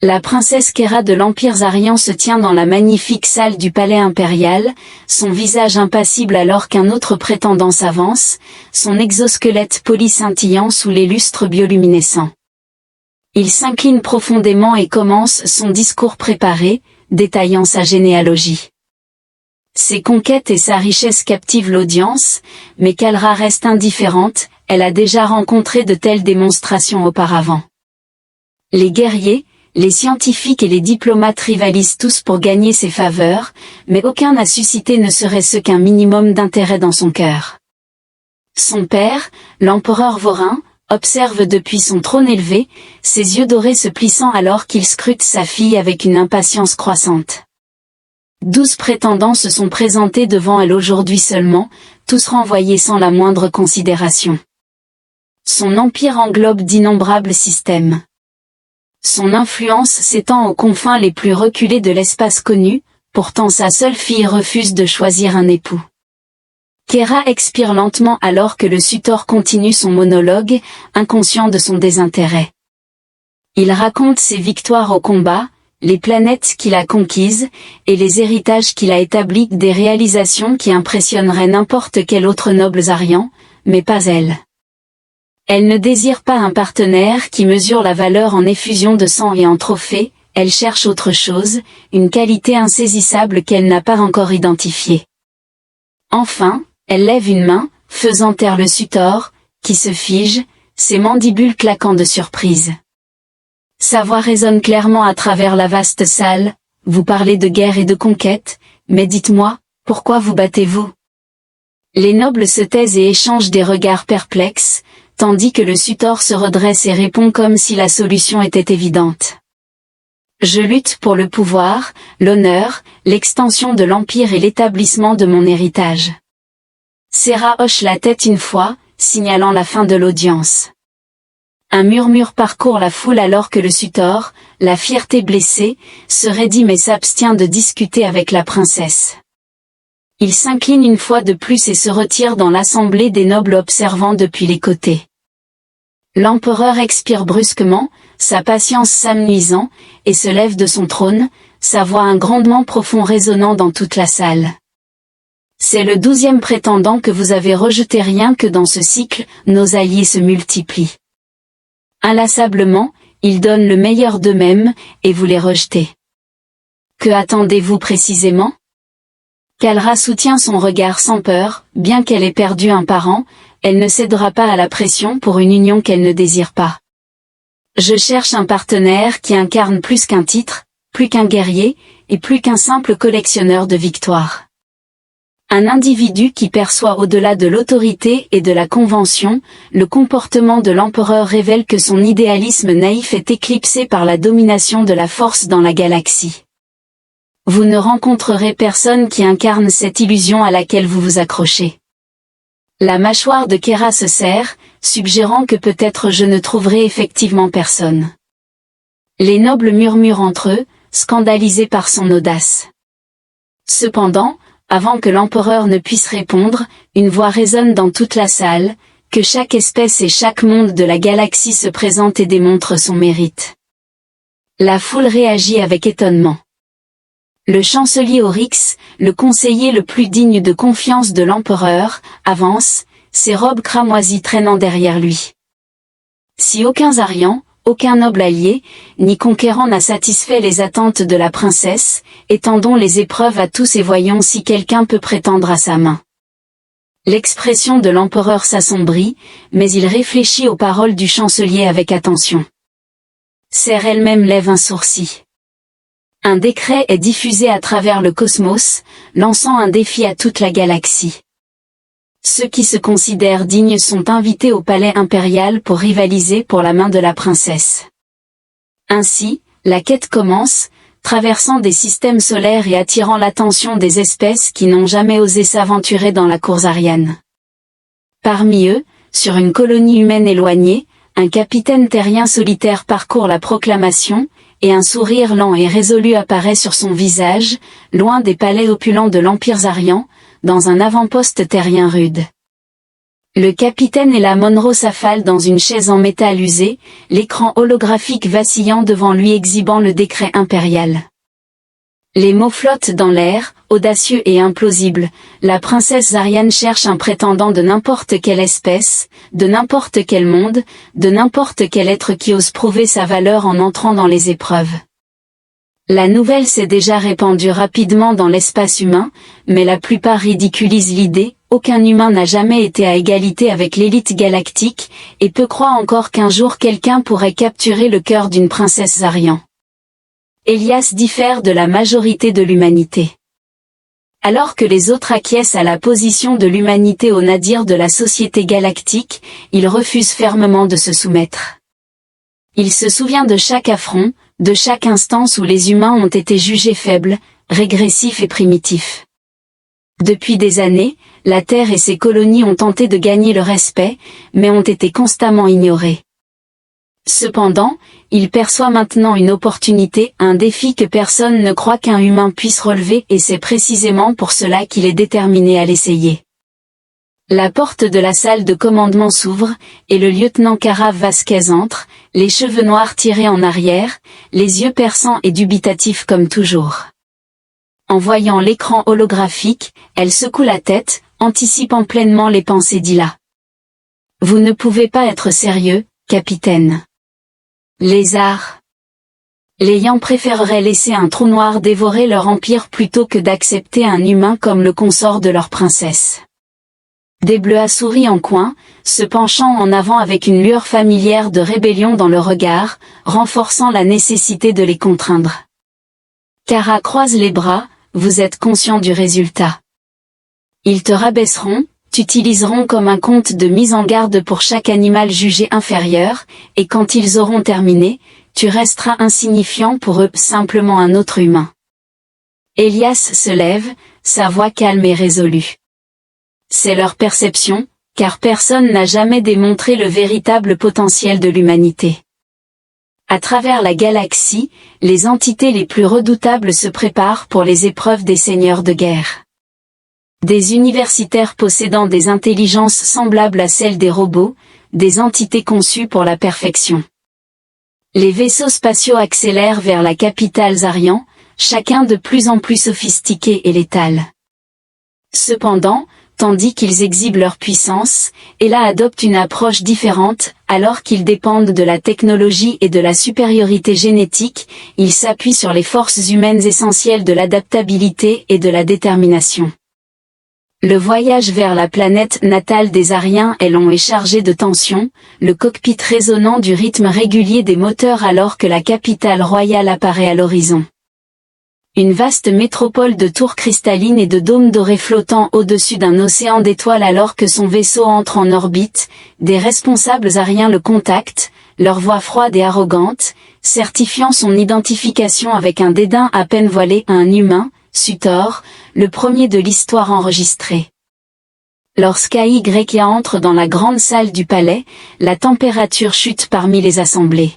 La princesse Khéra de l'Empire Zaryan se tient dans la magnifique salle du palais impérial, son visage impassible alors qu'un autre prétendant s'avance, son exosquelette poli scintillant sous les lustres bioluminescents. Il s'incline profondément et commence son discours préparé, détaillant sa généalogie. Ses conquêtes et sa richesse captivent l'audience, mais Kalra reste indifférente, elle a déjà rencontré de telles démonstrations auparavant. Les guerriers, les scientifiques et les diplomates rivalisent tous pour gagner ses faveurs, mais aucun n'a suscité ne serait-ce qu'un minimum d'intérêt dans son cœur. Son père, l'empereur Vorin, observe depuis son trône élevé, ses yeux dorés se plissant alors qu'il scrute sa fille avec une impatience croissante. 12 prétendants se sont présentés devant elle aujourd'hui seulement, tous renvoyés sans la moindre considération. Son empire englobe d'innombrables systèmes. Son influence s'étend aux confins les plus reculés de l'espace connu, pourtant sa seule fille refuse de choisir un époux. Khéra expire lentement alors que le sutor continue son monologue, inconscient de son désintérêt. Il raconte ses victoires au combat, les planètes qu'il a conquises, et les héritages qu'il a établis, des réalisations qui impressionneraient n'importe quel autre noble Zaryan, mais pas elle. Elle ne désire pas un partenaire qui mesure la valeur en effusion de sang et en trophée, elle cherche autre chose, une qualité insaisissable qu'elle n'a pas encore identifiée. Enfin, elle lève une main, faisant taire le sutor, qui se fige, ses mandibules claquant de surprise. Sa voix résonne clairement à travers la vaste salle, vous parlez de guerre et de conquête, mais dites-moi, pourquoi vous battez-vous? Les nobles se taisent et échangent des regards perplexes, tandis que le sutor se redresse et répond comme si la solution était évidente. Je lutte pour le pouvoir, l'honneur, l'extension de l'empire et l'établissement de mon héritage. Serra hoche la tête une fois, signalant la fin de l'audience. Un murmure parcourt la foule alors que le sutor, la fierté blessée, se raidit mais s'abstient de discuter avec la princesse. Il s'incline une fois de plus et se retire dans l'assemblée des nobles observant depuis les côtés. L'empereur expire brusquement, sa patience s'amenuisant, et se lève de son trône, sa voix un grondement profond résonnant dans toute la salle. C'est le 12e prétendant que vous avez rejeté. Rien que dans ce cycle, nos alliés se multiplient. Inlassablement, ils donnent le meilleur d'eux-mêmes, et vous les rejetez. Que attendez-vous précisément? Kalra soutient son regard sans peur, bien qu'elle ait perdu un parent, elle ne cédera pas à la pression pour une union qu'elle ne désire pas. Je cherche un partenaire qui incarne plus qu'un titre, plus qu'un guerrier, et plus qu'un simple collectionneur de victoires. Un individu qui perçoit au-delà de l'autorité et de la convention, le comportement de l'empereur révèle que son idéalisme naïf est éclipsé par la domination de la force dans la galaxie. Vous ne rencontrerez personne qui incarne cette illusion à laquelle vous vous accrochez. La mâchoire de Khéra se serre, suggérant que peut-être je ne trouverai effectivement personne. Les nobles murmurent entre eux, scandalisés par son audace. Cependant, avant que l'empereur ne puisse répondre, une voix résonne dans toute la salle, que chaque espèce et chaque monde de la galaxie se présente et démontre son mérite. La foule réagit avec étonnement. Le chancelier Oryx, le conseiller le plus digne de confiance de l'empereur, avance, ses robes cramoisies traînant derrière lui. Si aucun Zaryan, aucun noble allié, ni conquérant n'a satisfait les attentes de la princesse, étendons les épreuves à tous et voyons si quelqu'un peut prétendre à sa main. L'expression de l'empereur s'assombrit, mais il réfléchit aux paroles du chancelier avec attention. Serre elle-même lève un sourcil. Un décret est diffusé à travers le cosmos, lançant un défi à toute la galaxie. Ceux qui se considèrent dignes sont invités au palais impérial pour rivaliser pour la main de la princesse. Ainsi, la quête commence, traversant des systèmes solaires et attirant l'attention des espèces qui n'ont jamais osé s'aventurer dans la cour zariane. Parmi eux, sur une colonie humaine éloignée, un capitaine terrien solitaire parcourt la proclamation, et un sourire lent et résolu apparaît sur son visage, loin des palais opulents de l'Empire Zaryan, dans un avant-poste terrien rude. Le capitaine et la Monroe s'affalent dans une chaise en métal usé, l'écran holographique vacillant devant lui exhibant le décret impérial. Les mots flottent dans l'air, audacieux et implausibles. La princesse Zarian cherche un prétendant de n'importe quelle espèce, de n'importe quel monde, de n'importe quel être qui ose prouver sa valeur en entrant dans les épreuves. La nouvelle s'est déjà répandue rapidement dans l'espace humain, mais la plupart ridiculisent l'idée. Aucun humain n'a jamais été à égalité avec l'élite galactique, et peu croient encore qu'un jour quelqu'un pourrait capturer le cœur d'une princesse Zarian. Elias diffère de la majorité de l'humanité. Alors que les autres acquiescent à la position de l'humanité au nadir de la société galactique, il refuse fermement de se soumettre. Il se souvient de chaque affront, de chaque instance où les humains ont été jugés faibles, régressifs et primitifs. Depuis des années, la Terre et ses colonies ont tenté de gagner le respect, mais ont été constamment ignorées. Cependant, il perçoit maintenant une opportunité, un défi que personne ne croit qu'un humain puisse relever et c'est précisément pour cela qu'il est déterminé à l'essayer. La porte de la salle de commandement s'ouvre, et le lieutenant Kara Vasquez entre, les cheveux noirs tirés en arrière, les yeux perçants et dubitatifs comme toujours. En voyant l'écran holographique, elle secoue la tête, anticipant pleinement les pensées d'Ila. « Vous ne pouvez pas être sérieux, capitaine. Lézard. Les Yans préféreraient laisser un trou noir dévorer leur empire plutôt que d'accepter un humain comme le consort de leur princesse. » Desbleuas sourit en coin, se penchant en avant avec une lueur familière de rébellion dans le regard, renforçant la nécessité de les contraindre. Kara croise les bras, vous êtes conscient du résultat. Ils te rabaisseront, t'utiliseront comme un compte de mise en garde pour chaque animal jugé inférieur, et quand ils auront terminé, tu resteras insignifiant pour eux, simplement un autre humain. Elias se lève, sa voix calme et résolue. C'est leur perception, car personne n'a jamais démontré le véritable potentiel de l'humanité. À travers la galaxie, les entités les plus redoutables se préparent pour les épreuves des seigneurs de guerre. Des universitaires possédant des intelligences semblables à celles des robots, des entités conçues pour la perfection. Les vaisseaux spatiaux accélèrent vers la capitale Zarian, chacun de plus en plus sophistiqué et létal. Cependant, tandis qu'ils exhibent leur puissance, Ela adopte une approche différente, alors qu'ils dépendent de la technologie et de la supériorité génétique, ils s'appuient sur les forces humaines essentielles de l'adaptabilité et de la détermination. Le voyage vers la planète natale des Ariens est long et chargé de tension, le cockpit résonnant du rythme régulier des moteurs alors que la capitale royale apparaît à l'horizon. Une vaste métropole de tours cristallines et de dômes dorés flottant au-dessus d'un océan d'étoiles alors que son vaisseau entre en orbite, des responsables ariens le contactent, leur voix froide et arrogante, certifiant son identification avec un dédain à peine voilé à un humain, Sutor, le premier de l'histoire enregistrée. Lorsqu'AYA entre dans la grande salle du palais, la température chute parmi les assemblés.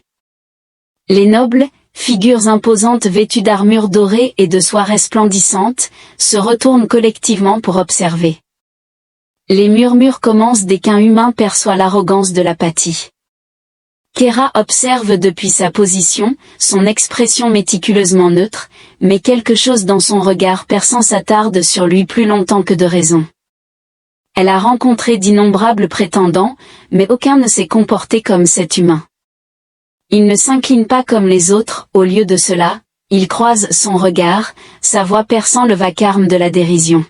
Les nobles, figures imposantes vêtues d'armures dorées et de soie resplendissantes, se retournent collectivement pour observer. Les murmures commencent dès qu'un humain perçoit l'arrogance de l'apathie. Kera observe depuis sa position, son expression méticuleusement neutre, mais quelque chose dans son regard perçant s'attarde sur lui plus longtemps que de raison. Elle a rencontré d'innombrables prétendants, mais aucun ne s'est comporté comme cet humain. Il ne s'incline pas comme les autres, au lieu de cela, il croise son regard, sa voix perçant le vacarme de la dérision.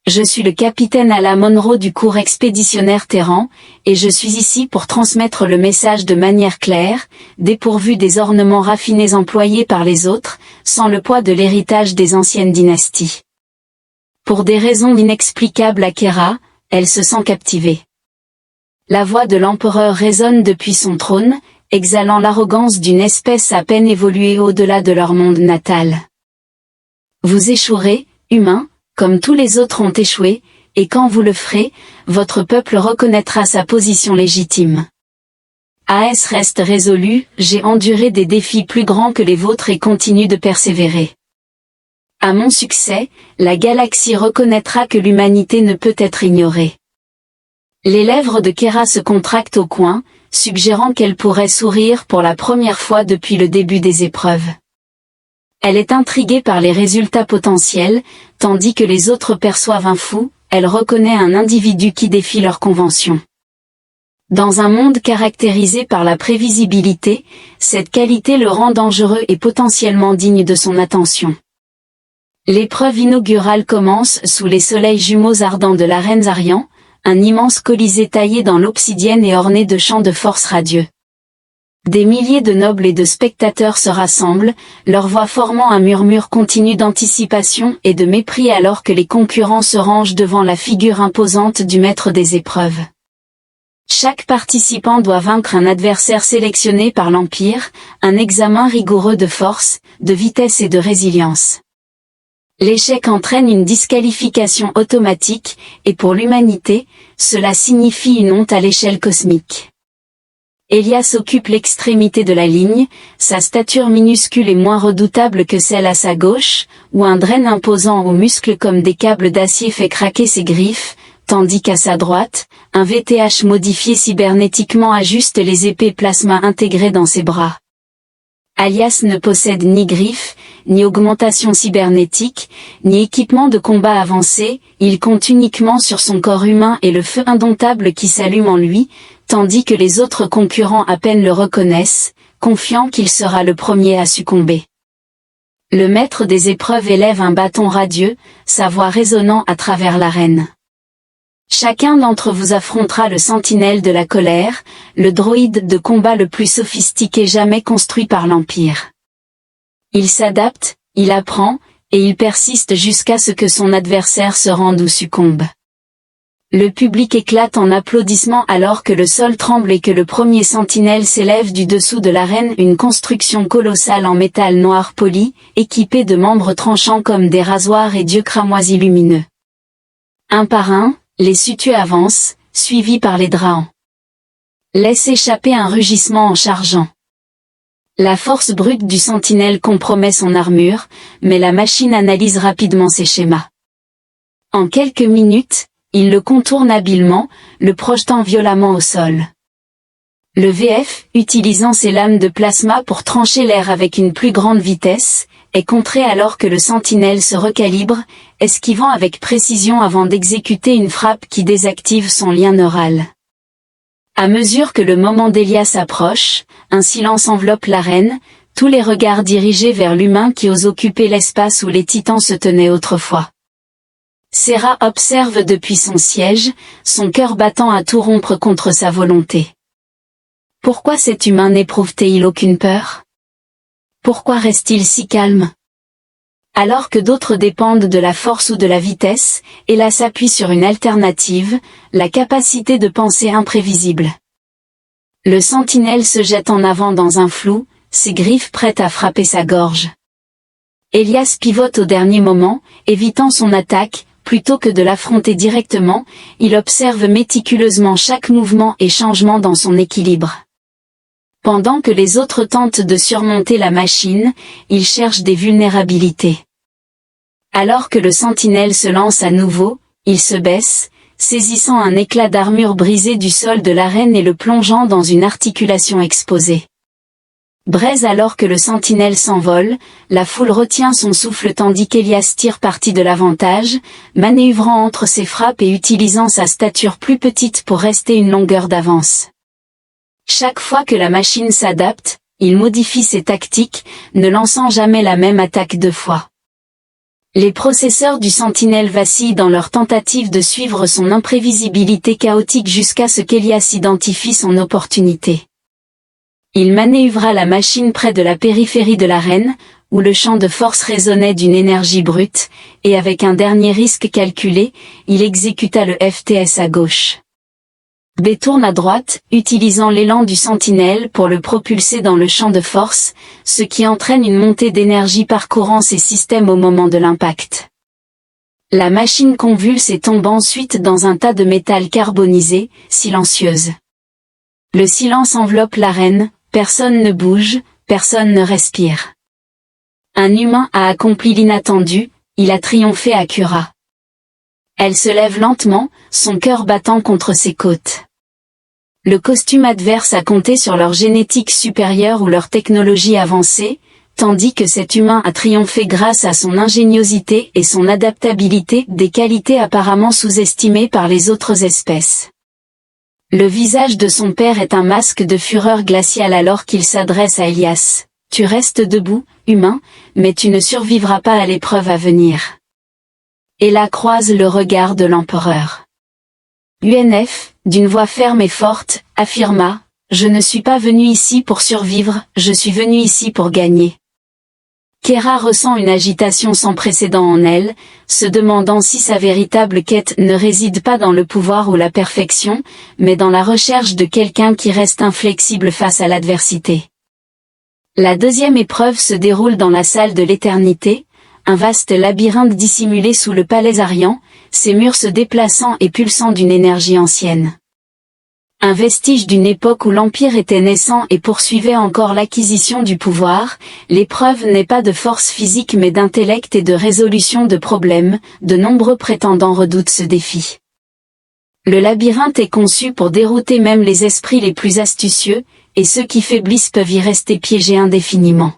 Je suis le capitaine Ala Monroe du cours expéditionnaire Terran, et je suis ici pour transmettre le message de manière claire, dépourvu des ornements raffinés employés par les autres, sans le poids de l'héritage des anciennes dynasties. Pour des raisons inexplicables à Kera, elle se sent captivée. La voix de l'empereur résonne depuis son trône, exhalant l'arrogance d'une espèce à peine évoluée au-delà de leur monde natal. Vous échouerez, humains, comme tous les autres ont échoué, et quand vous le ferez, votre peuple reconnaîtra sa position légitime. AS reste résolu, j'ai enduré des défis plus grands que les vôtres et continue de persévérer. À mon succès, la galaxie reconnaîtra que l'humanité ne peut être ignorée. Les lèvres de Khéra se contractent au coin, suggérant qu'elle pourrait sourire pour la première fois depuis le début des épreuves. Elle est intriguée par les résultats potentiels, tandis que les autres perçoivent un fou, elle reconnaît un individu qui défie leurs conventions. Dans un monde caractérisé par la prévisibilité, cette qualité le rend dangereux et potentiellement digne de son attention. L'épreuve inaugurale commence sous les soleils jumeaux ardents de l'arène Zarian, un immense colisée taillé dans l'obsidienne et orné de champs de force radieux. Des milliers de nobles et de spectateurs se rassemblent, leur voix formant un murmure continu d'anticipation et de mépris alors que les concurrents se rangent devant la figure imposante du maître des épreuves. Chaque participant doit vaincre un adversaire sélectionné par l'Empire, un examen rigoureux de force, de vitesse et de résilience. L'échec entraîne une disqualification automatique, et pour l'humanité, cela signifie une honte à l'échelle cosmique. Elias occupe l'extrémité de la ligne, sa stature minuscule est moins redoutable que celle à sa gauche, où un drêne imposant aux muscles comme des câbles d'acier fait craquer ses griffes, tandis qu'à sa droite, un VTH modifié cybernétiquement ajuste les épées plasma intégrées dans ses bras. Elias ne possède ni griffes, ni augmentation cybernétique, ni équipement de combat avancé, il compte uniquement sur son corps humain et le feu indomptable qui s'allume en lui, tandis que les autres concurrents à peine le reconnaissent, confiants qu'il sera le premier à succomber. Le maître des épreuves élève un bâton radieux, sa voix résonnant à travers l'arène. Chacun d'entre vous affrontera le sentinelle de la colère, le droïde de combat le plus sophistiqué jamais construit par l'Empire. Il s'adapte, il apprend, et il persiste jusqu'à ce que son adversaire se rende ou succombe. Le public éclate en applaudissements alors que le sol tremble et que le premier sentinelle s'élève du dessous de l'arène, une construction colossale en métal noir poli, équipée de membres tranchants comme des rasoirs et d'yeux cramoisis lumineux. Un par un, les Sutu avancent, suivis par les Drahans. Laisse échapper un rugissement en chargeant. La force brute du sentinelle compromet son armure, mais la machine analyse rapidement ses schémas. En quelques minutes, il le contourne habilement, le projetant violemment au sol. Le VF, utilisant ses lames de plasma pour trancher l'air avec une plus grande vitesse, est contré alors que le sentinelle se recalibre, esquivant avec précision avant d'exécuter une frappe qui désactive son lien neural. À mesure que le moment d'Elias approche, un silence enveloppe l'arène, tous les regards dirigés vers l'humain qui ose occuper l'espace où les titans se tenaient autrefois. Sera observe depuis son siège, son cœur battant à tout rompre contre sa volonté. Pourquoi cet humain n'éprouve-t-il aucune peur? Pourquoi reste-t-il si calme? Alors que d'autres dépendent de la force ou de la vitesse, Elias s'appuie sur une alternative, la capacité de penser imprévisible. Le sentinelle se jette en avant dans un flou, ses griffes prêtes à frapper sa gorge. Elias pivote au dernier moment, évitant son attaque, plutôt que de l'affronter directement, il observe méticuleusement chaque mouvement et changement dans son équilibre. Pendant que les autres tentent de surmonter la machine, il cherche des vulnérabilités. Alors que le sentinelle se lance à nouveau, il se baisse, saisissant un éclat d'armure brisé du sol de l'arène et le plongeant dans une articulation exposée. Braise alors que le sentinelle s'envole, la foule retient son souffle tandis qu'Elias tire parti de l'avantage, manœuvrant entre ses frappes et utilisant sa stature plus petite pour rester une longueur d'avance. Chaque fois que la machine s'adapte, il modifie ses tactiques, ne lançant jamais la même attaque deux fois. Les processeurs du sentinelle vacillent dans leur tentative de suivre son imprévisibilité chaotique jusqu'à ce qu'Elias identifie son opportunité. Il manœuvra la machine près de la périphérie de l'arène, où le champ de force résonnait d'une énergie brute, et avec un dernier risque calculé, il exécuta le FTS à gauche. Détourne à droite, utilisant l'élan du sentinelle pour le propulser dans le champ de force, ce qui entraîne une montée d'énergie parcourant ses systèmes au moment de l'impact. La machine convulse et tombe ensuite dans un tas de métal carbonisé, silencieuse. Le silence enveloppe l'arène, personne ne bouge, personne ne respire. Un humain a accompli l'inattendu, il a triomphé à Cura. Elle se lève lentement, son cœur battant contre ses côtes. Le costume adverse a compté sur leur génétique supérieure ou leur technologie avancée, tandis que cet humain a triomphé grâce à son ingéniosité et son adaptabilité, des qualités apparemment sous-estimées par les autres espèces. Le visage de son père est un masque de fureur glaciale alors qu'il s'adresse à Elias. « Tu restes debout, humain, mais tu ne survivras pas à l'épreuve à venir. » Ella croise le regard de l'empereur. UNF, d'une voix ferme et forte, affirma « Je ne suis pas venu ici pour survivre, je suis venu ici pour gagner. » Kera ressent une agitation sans précédent en elle, se demandant si sa véritable quête ne réside pas dans le pouvoir ou la perfection, mais dans la recherche de quelqu'un qui reste inflexible face à l'adversité. La deuxième épreuve se déroule dans la salle de l'éternité, un vaste labyrinthe dissimulé sous le palais Arian, ses murs se déplaçant et pulsant d'une énergie ancienne. Un vestige d'une époque où l'Empire était naissant et poursuivait encore l'acquisition du pouvoir, l'épreuve n'est pas de force physique mais d'intellect et de résolution de problèmes, de nombreux prétendants redoutent ce défi. Le labyrinthe est conçu pour dérouter même les esprits les plus astucieux, et ceux qui faiblissent peuvent y rester piégés indéfiniment.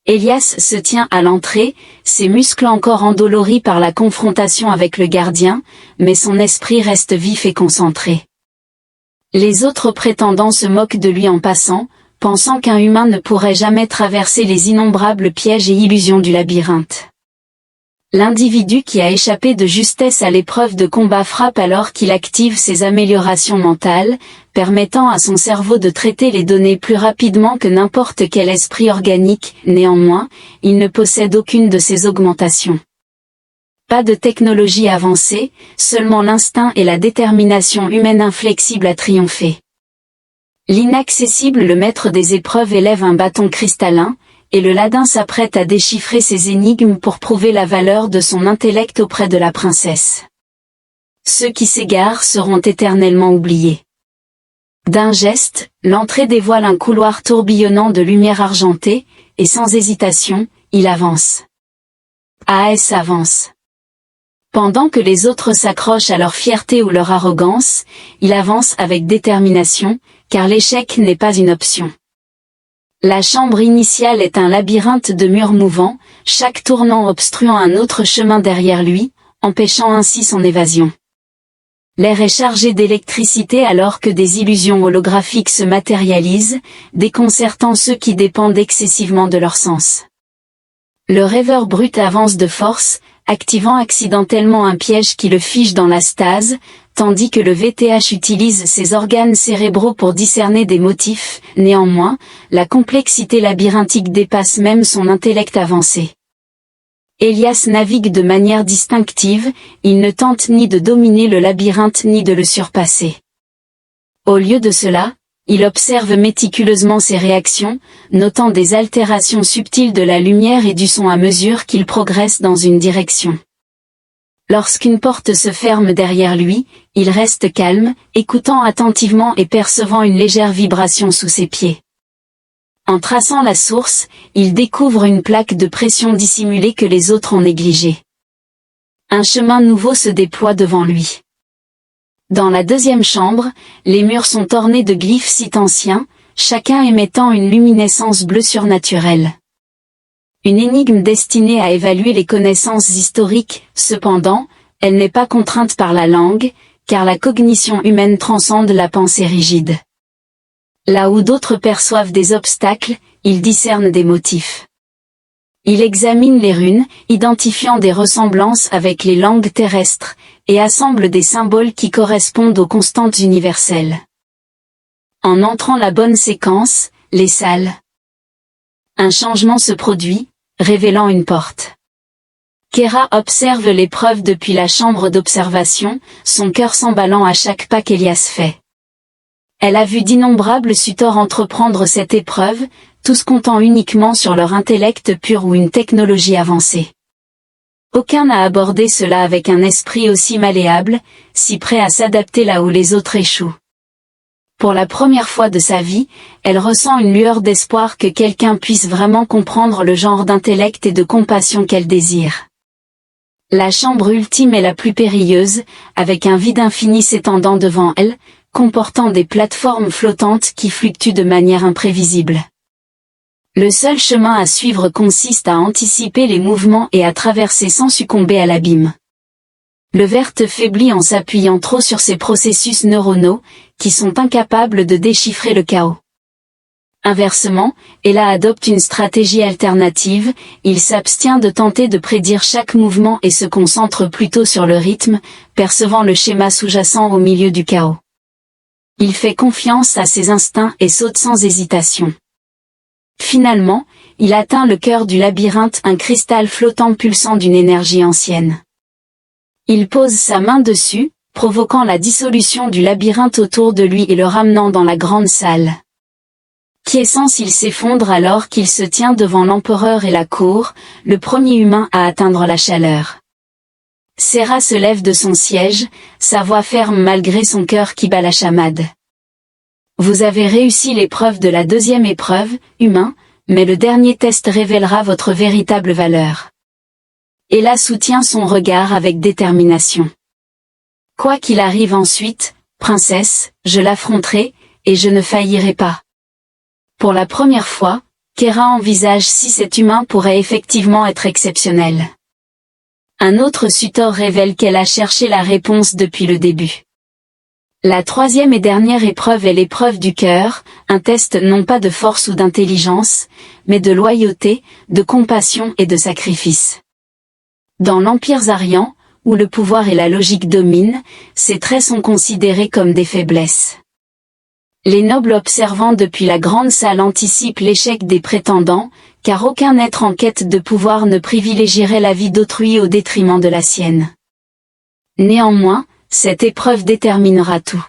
Elias se tient à l'entrée, ses muscles encore endoloris par la confrontation avec le gardien, mais son esprit reste vif et concentré. Les autres prétendants se moquent de lui en passant, pensant qu'un humain ne pourrait jamais traverser les innombrables pièges et illusions du labyrinthe. L'individu qui a échappé de justesse à l'épreuve de combat frappe alors qu'il active ses améliorations mentales, permettant à son cerveau de traiter les données plus rapidement que n'importe quel esprit organique. Néanmoins, il ne possède aucune de ces augmentations. Pas de technologie avancée, seulement l'instinct et la détermination humaine inflexible à triompher. L'inaccessible, le maître des épreuves, élève un bâton cristallin, et le ladin s'apprête à déchiffrer ses énigmes pour prouver la valeur de son intellect auprès de la princesse. Ceux qui s'égarent seront éternellement oubliés. D'un geste, l'entrée dévoile un couloir tourbillonnant de lumière argentée, et sans hésitation, il avance. AS avance. Pendant que les autres s'accrochent à leur fierté ou leur arrogance, il avance avec détermination, car l'échec n'est pas une option. La chambre initiale est un labyrinthe de murs mouvants, chaque tournant obstruant un autre chemin derrière lui, empêchant ainsi son évasion. L'air est chargé d'électricité alors que des illusions holographiques se matérialisent, déconcertant ceux qui dépendent excessivement de leur sens. Le rêveur brut avance de force, activant accidentellement un piège qui le fige dans la stase, tandis que le VTH utilise ses organes cérébraux pour discerner des motifs. Néanmoins, la complexité labyrinthique dépasse même son intellect avancé. Elias navigue de manière distinctive, il ne tente ni de dominer le labyrinthe ni de le surpasser. Au lieu de cela, il observe méticuleusement ses réactions, notant des altérations subtiles de la lumière et du son à mesure qu'il progresse dans une direction. Lorsqu'une porte se ferme derrière lui, il reste calme, écoutant attentivement et percevant une légère vibration sous ses pieds. En traçant la source, il découvre une plaque de pression dissimulée que les autres ont négligée. Un chemin nouveau se déploie devant lui. Dans la deuxième chambre, les murs sont ornés de glyphes sites anciens, chacun émettant une luminescence bleue surnaturelle. Une énigme destinée à évaluer les connaissances historiques, cependant, elle n'est pas contrainte par la langue, car la cognition humaine transcende la pensée rigide. Là où d'autres perçoivent des obstacles, ils discernent des motifs. Il examine les runes, identifiant des ressemblances avec les langues terrestres, et assemble des symboles qui correspondent aux constantes universelles. En entrant la bonne séquence, les salles. Un changement se produit, révélant une porte. Kera observe l'épreuve depuis la chambre d'observation, son cœur s'emballant à chaque pas qu'Elias fait. Elle a vu d'innombrables suitors entreprendre cette épreuve, tous comptant uniquement sur leur intellect pur ou une technologie avancée. Aucun n'a abordé cela avec un esprit aussi malléable, si prêt à s'adapter là où les autres échouent. Pour la première fois de sa vie, elle ressent une lueur d'espoir que quelqu'un puisse vraiment comprendre le genre d'intellect et de compassion qu'elle désire. La chambre ultime est la plus périlleuse, avec un vide infini s'étendant devant elle, comportant des plateformes flottantes qui fluctuent de manière imprévisible. Le seul chemin à suivre consiste à anticiper les mouvements et à traverser sans succomber à l'abîme. Le Vert faiblit en s'appuyant trop sur ses processus neuronaux, qui sont incapables de déchiffrer le chaos. Inversement, Ella adopte une stratégie alternative, il s'abstient de tenter de prédire chaque mouvement et se concentre plutôt sur le rythme, percevant le schéma sous-jacent au milieu du chaos. Il fait confiance à ses instincts et saute sans hésitation. Finalement, il atteint le cœur du labyrinthe, un cristal flottant pulsant d'une énergie ancienne. Il pose sa main dessus, provoquant la dissolution du labyrinthe autour de lui et le ramenant dans la grande salle. Quiescence, il s'effondre alors qu'il se tient devant l'empereur et la cour, le premier humain à atteindre la chaleur. Serra se lève de son siège, sa voix ferme malgré son cœur qui bat la chamade. Vous avez réussi l'épreuve de la deuxième épreuve, humain, mais le dernier test révélera votre véritable valeur. Ella soutient son regard avec détermination. Quoi qu'il arrive ensuite, princesse, je l'affronterai, et je ne faillirai pas. Pour la première fois, Kera envisage si cet humain pourrait effectivement être exceptionnel. Un autre sutor révèle qu'elle a cherché la réponse depuis le début. La troisième et dernière épreuve est l'épreuve du cœur, un test non pas de force ou d'intelligence, mais de loyauté, de compassion et de sacrifice. Dans l'Empire Zaryan, où le pouvoir et la logique dominent, ces traits sont considérés comme des faiblesses. Les nobles observant depuis la grande salle anticipent l'échec des prétendants, car aucun être en quête de pouvoir ne privilégierait la vie d'autrui au détriment de la sienne. Néanmoins, cette épreuve déterminera tout.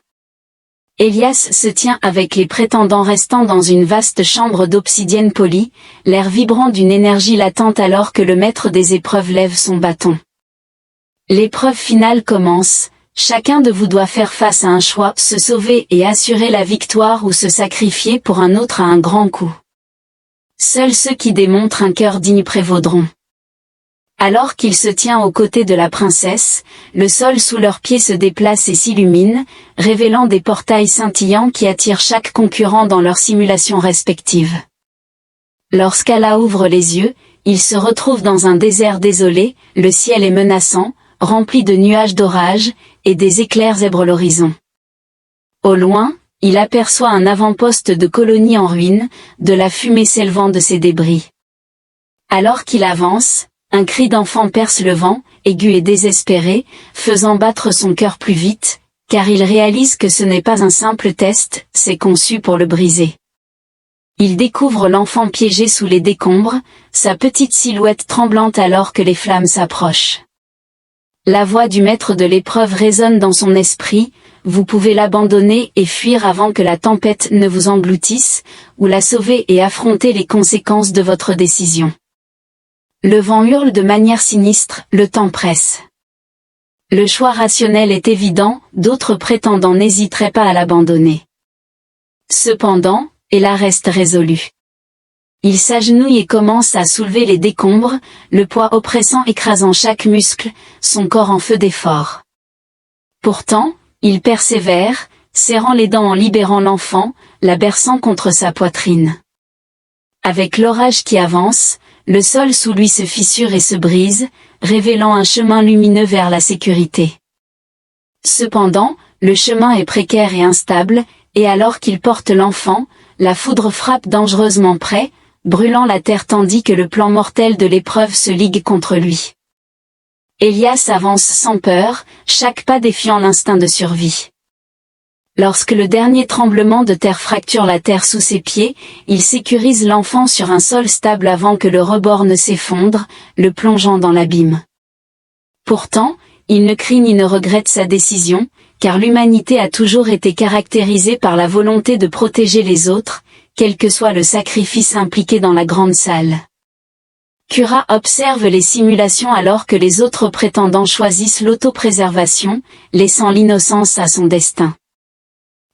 Elias se tient avec les prétendants restant dans une vaste chambre d'obsidienne polie, l'air vibrant d'une énergie latente alors que le maître des épreuves lève son bâton. L'épreuve finale commence. Chacun de vous doit faire face à un choix, se sauver et assurer la victoire ou se sacrifier pour un autre à un grand coup. Seuls ceux qui démontrent un cœur digne prévaudront. Alors qu'il se tient aux côtés de la princesse, le sol sous leurs pieds se déplace et s'illumine, révélant des portails scintillants qui attirent chaque concurrent dans leurs simulations respectives. Lorsqu'Ala ouvre les yeux, il se retrouve dans un désert désolé, le ciel est menaçant, rempli de nuages d'orage, et des éclairs zèbrent l'horizon. Au loin, il aperçoit un avant-poste de colonie en ruine, de la fumée s'élevant de ses débris. Alors qu'il avance, un cri d'enfant perce le vent, aigu et désespéré, faisant battre son cœur plus vite, car il réalise que ce n'est pas un simple test, c'est conçu pour le briser. Il découvre l'enfant piégé sous les décombres, sa petite silhouette tremblante alors que les flammes s'approchent. La voix du maître de l'épreuve résonne dans son esprit, vous pouvez l'abandonner et fuir avant que la tempête ne vous engloutisse, ou la sauver et affronter les conséquences de votre décision. Le vent hurle de manière sinistre, le temps presse. Le choix rationnel est évident, d'autres prétendants n'hésiteraient pas à l'abandonner. Cependant, Ella reste résolue. Il s'agenouille et commence à soulever les décombres, le poids oppressant écrasant chaque muscle, son corps en feu d'effort. Pourtant, il persévère, serrant les dents en libérant l'enfant, la berçant contre sa poitrine. Avec l'orage qui avance, le sol sous lui se fissure et se brise, révélant un chemin lumineux vers la sécurité. Cependant, le chemin est précaire et instable, et alors qu'il porte l'enfant, la foudre frappe dangereusement près, brûlant la terre tandis que le plan mortel de l'épreuve se ligue contre lui. Elias avance sans peur, chaque pas défiant l'instinct de survie. Lorsque le dernier tremblement de terre fracture la terre sous ses pieds, il sécurise l'enfant sur un sol stable avant que le rebord ne s'effondre, le plongeant dans l'abîme. Pourtant, il ne crie ni ne regrette sa décision, car l'humanité a toujours été caractérisée par la volonté de protéger les autres, quel que soit le sacrifice impliqué dans la grande salle. Kura observe les simulations alors que les autres prétendants choisissent l'autopréservation, laissant l'innocence à son destin.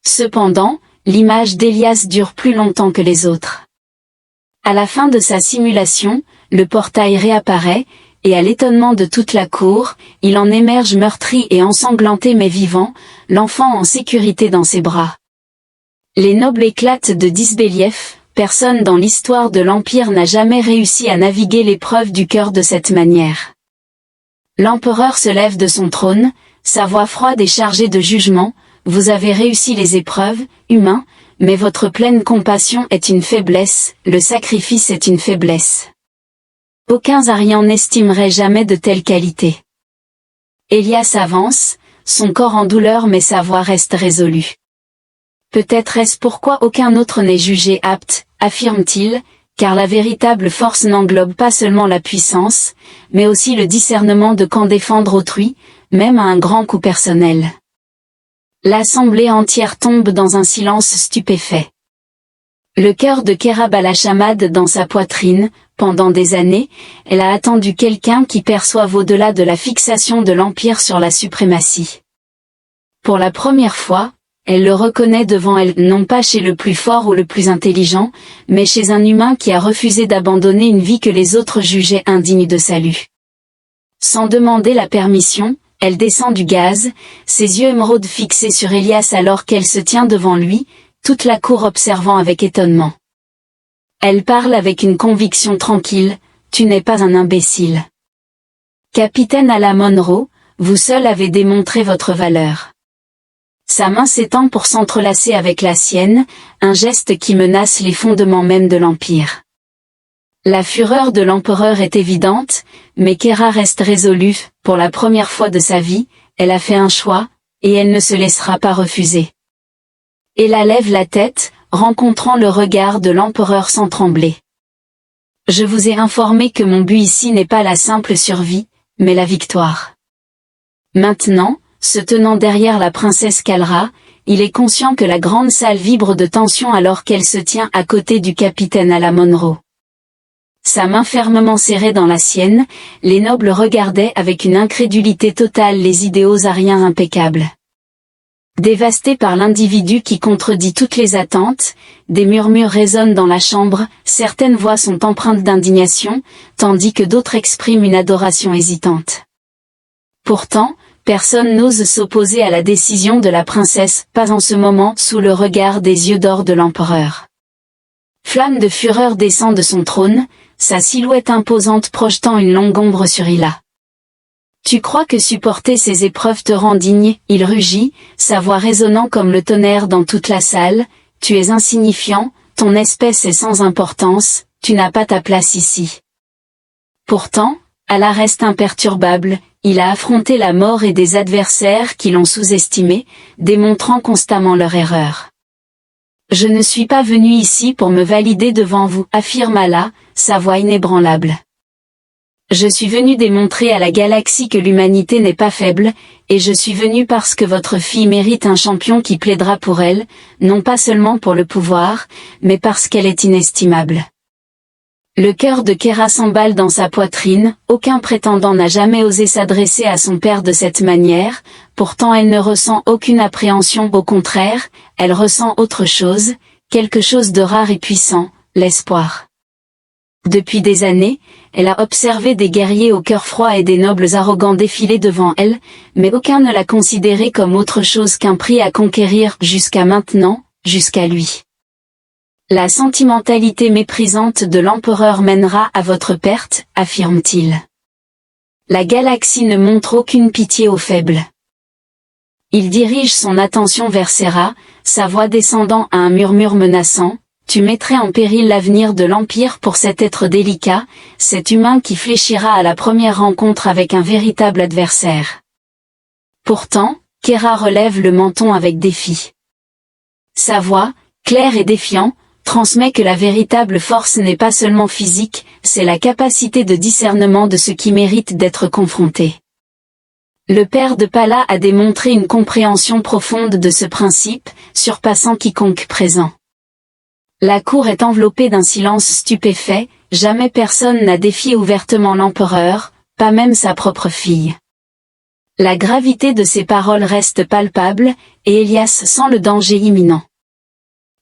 Cependant, l'image d'Elias dure plus longtemps que les autres. À la fin de sa simulation, le portail réapparaît, et à l'étonnement de toute la cour, il en émerge meurtri et ensanglanté mais vivant, l'enfant en sécurité dans ses bras. Les nobles éclatent de disbelief, personne dans l'histoire de l'Empire n'a jamais réussi à naviguer l'épreuve du cœur de cette manière. L'empereur se lève de son trône, sa voix froide et chargée de jugement, vous avez réussi les épreuves, humains, mais votre pleine compassion est une faiblesse, le sacrifice est une faiblesse. Aucun Aryan n'estimerait jamais de telles qualités. Élias avance, son corps en douleur mais sa voix reste résolue. Peut-être est-ce pourquoi aucun autre n'est jugé apte, affirme-t-il, car la véritable force n'englobe pas seulement la puissance, mais aussi le discernement de quand défendre autrui, même à un grand coup personnel. L'assemblée entière tombe dans un silence stupéfait. Le cœur de Kera bat la chamade dans sa poitrine, pendant des années, elle a attendu quelqu'un qui perçoive au-delà de la fixation de l'Empire sur la suprématie. Pour la première fois, elle le reconnaît devant elle, non pas chez le plus fort ou le plus intelligent, mais chez un humain qui a refusé d'abandonner une vie que les autres jugeaient indigne de salut. Sans demander la permission, elle descend du gaz, ses yeux émeraudes fixés sur Élias alors qu'elle se tient devant lui, toute la cour observant avec étonnement. Elle parle avec une conviction tranquille, tu n'es pas un imbécile. Capitaine à la Monroe, vous seul avez démontré votre valeur. Sa main s'étend pour s'entrelacer avec la sienne, un geste qui menace les fondements même de l'Empire. La fureur de l'empereur est évidente, mais Kera reste résolue, pour la première fois de sa vie, elle a fait un choix, et elle ne se laissera pas refuser. Ella lève la tête, rencontrant le regard de l'empereur sans trembler. Je vous ai informé que mon but ici n'est pas la simple survie, mais la victoire. Maintenant, se tenant derrière la princesse Kalra, il est conscient que la grande salle vibre de tension alors qu'elle se tient à côté du capitaine à la Monroe. Sa main fermement serrée dans la sienne, les nobles regardaient avec une incrédulité totale les idéaux ariens impeccables. Dévastés par l'individu qui contredit toutes les attentes, des murmures résonnent dans la chambre, certaines voix sont empreintes d'indignation, tandis que d'autres expriment une adoration hésitante. Pourtant, personne n'ose s'opposer à la décision de la princesse, pas en ce moment sous le regard des yeux d'or de l'empereur. Flamme de fureur descend de son trône, sa silhouette imposante projetant une longue ombre sur Ila. Tu crois que supporter ces épreuves te rend digne, il rugit, sa voix résonnant comme le tonnerre dans toute la salle, tu es insignifiant, ton espèce est sans importance, tu n'as pas ta place ici. Pourtant, Allah reste imperturbable, il a affronté la mort et des adversaires qui l'ont sous-estimé, démontrant constamment leur erreur. Je ne suis pas venu ici pour me valider devant vous, affirme Allah, sa voix inébranlable. Je suis venu démontrer à la galaxie que l'humanité n'est pas faible, et je suis venu parce que votre fille mérite un champion qui plaidera pour elle, non pas seulement pour le pouvoir, mais parce qu'elle est inestimable. Le cœur de Kera s'emballe dans sa poitrine, aucun prétendant n'a jamais osé s'adresser à son père de cette manière, pourtant elle ne ressent aucune appréhension, au contraire, elle ressent autre chose, quelque chose de rare et puissant, l'espoir. Depuis des années, elle a observé des guerriers au cœur froid et des nobles arrogants défiler devant elle, mais aucun ne l'a considéré comme autre chose qu'un prix à conquérir jusqu'à maintenant, jusqu'à lui. La sentimentalité méprisante de l'empereur mènera à votre perte, affirme-t-il. La galaxie ne montre aucune pitié aux faibles. Il dirige son attention vers Sera, sa voix descendant à un murmure menaçant. Tu mettrais en péril l'avenir de l'Empire pour cet être délicat, cet humain qui fléchira à la première rencontre avec un véritable adversaire. Pourtant, Kera relève le menton avec défi. Sa voix, claire et défiante, transmet que la véritable force n'est pas seulement physique, c'est la capacité de discernement de ce qui mérite d'être confronté. Le père de Pala a démontré une compréhension profonde de ce principe, surpassant quiconque présent. La cour est enveloppée d'un silence stupéfait, jamais personne n'a défié ouvertement l'empereur, pas même sa propre fille. La gravité de ses paroles reste palpable, et Élias sent le danger imminent.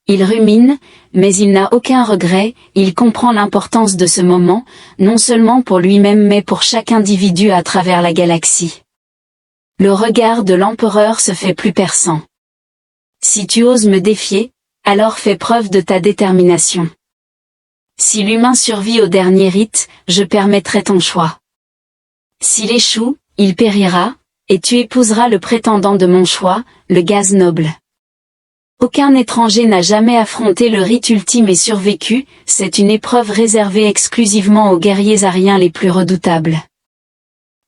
Il rumine, mais il n'a aucun regret, il comprend l'importance de ce moment, non seulement pour lui-même mais pour chaque individu à travers la galaxie. Le regard de l'empereur se fait plus perçant. Si tu oses me défier, alors fais preuve de ta détermination. Si l'humain survit au dernier rite, je permettrai ton choix. S'il échoue, il périra, et tu épouseras le prétendant de mon choix, le gaz noble. Aucun étranger n'a jamais affronté le rite ultime et survécu, c'est une épreuve réservée exclusivement aux guerriers ariens les plus redoutables.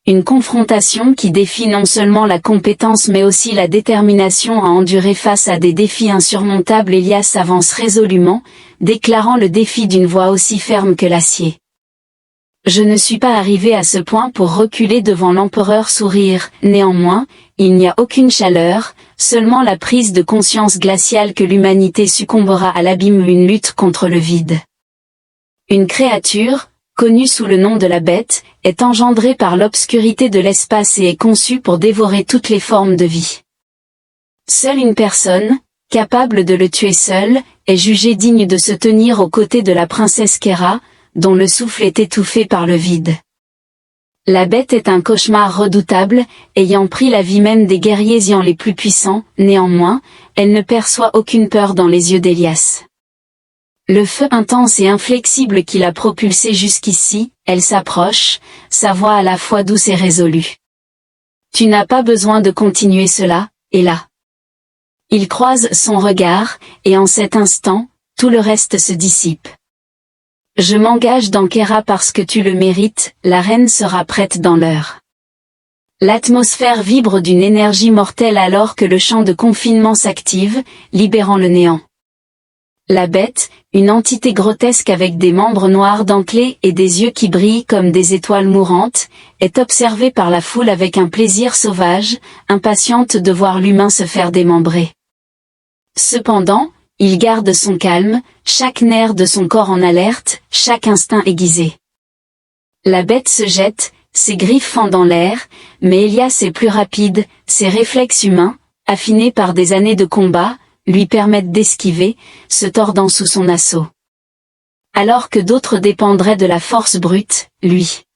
Une confrontation qui défie non seulement la compétence mais aussi la détermination à endurer face à des défis insurmontables. Elias s'avance résolument, déclarant le défi d'une voix aussi ferme que l'acier. Je ne suis pas arrivé à ce point pour reculer devant l'empereur sourire, néanmoins, il n'y a aucune chaleur, seulement la prise de conscience glaciale que l'humanité succombera à l'abîme, une lutte contre le vide. Une créature, connue sous le nom de la bête, est engendrée par l'obscurité de l'espace et est conçue pour dévorer toutes les formes de vie. Seule une personne, capable de le tuer seule, est jugée digne de se tenir aux côtés de la princesse Kera, dont le souffle est étouffé par le vide. La bête est un cauchemar redoutable, ayant pris la vie même des guerriers Xian les plus puissants, néanmoins, elle ne perçoit aucune peur dans les yeux d'Elias. Le feu intense et inflexible qui l'a propulsée jusqu'ici, elle s'approche, sa voix à la fois douce et résolue. Tu n'as pas besoin de continuer cela, et là. Il croise son regard, et en cet instant, tout le reste se dissipe. Je m'engage dans Kera parce que tu le mérites, la reine sera prête dans l'heure. L'atmosphère vibre d'une énergie mortelle alors que le champ de confinement s'active, libérant le néant. La bête, une entité grotesque avec des membres noirs dentelés et des yeux qui brillent comme des étoiles mourantes, est observée par la foule avec un plaisir sauvage, impatiente de voir l'humain se faire démembrer. Cependant, il garde son calme, chaque nerf de son corps en alerte, chaque instinct aiguisé. La bête se jette, ses griffes fendant l'air, mais Elias est plus rapide, ses réflexes humains, affinés par des années de combat, lui permettent d'esquiver, se tordant sous son assaut. Alors que d'autres dépendraient de la force brute, lui